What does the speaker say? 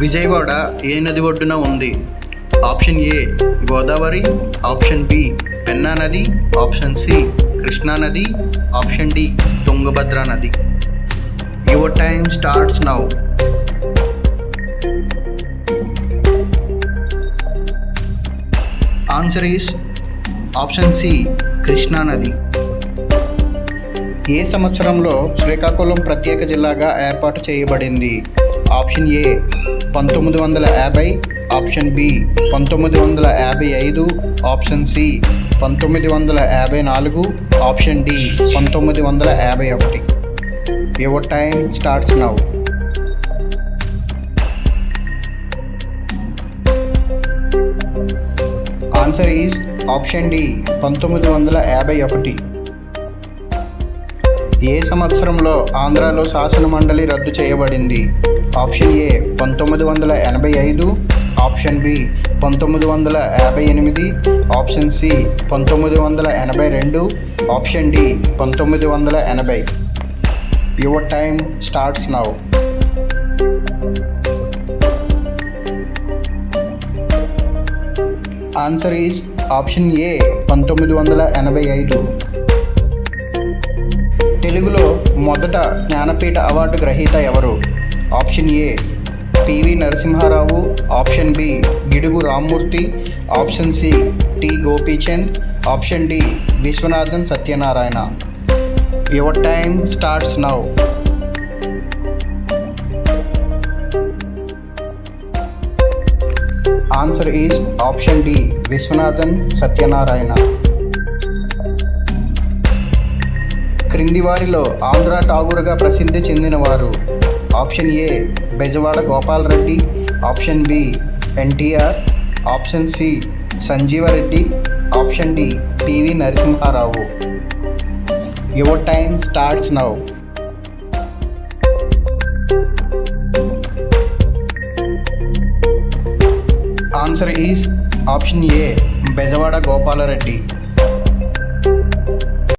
విజయవాడ ఏ నది ఒడ్డున ఉంది? Option A Godavari, option B Penna నది, ఆప్షన్ సి కృష్ణా నది, ఆప్షన్ డి తుంగభద్ర నది. Your time starts now. Answer is option C Krishna నది. ఏ సంవత్సరంలో శ్రీకాకుళం ప్రత్యేక జిల్లాగా ఏర్పాటు చేయబడింది? Option A 1950, option B 1955, option C 1954, option D 1951. Your time starts now. Answer is option D 1951. ఏ సంవత్సరంలో ఆంధ్రాలో శాసన మండలి రద్దు చేయబడింది? Option A 1985, option B 1958, option C 1982, option D 1980. Your time starts now. Answer is option A 1985. తెలుగులో మొదట జ్ఞానపీఠ అవార్డు గ్రహీత ఎవరు? Option A PV Narasimha Rao, option B Gidugu Rammurthy, option C T Gopichand, option D Viswanathan Satyanarayana. Your time starts now. Answer is option D Viswanathan Satyanarayana. క్రింది వారిలో ఆంధ్ర ఠాగూర్గా ప్రసిద్ధి చెందినవారు? Option A Bezawada Gopala Reddy, option B NTR, option C Sanjiva Reddy, option D PV Narasimha Rao. Your time starts now. Answer is option A Bezawada Gopala Reddy.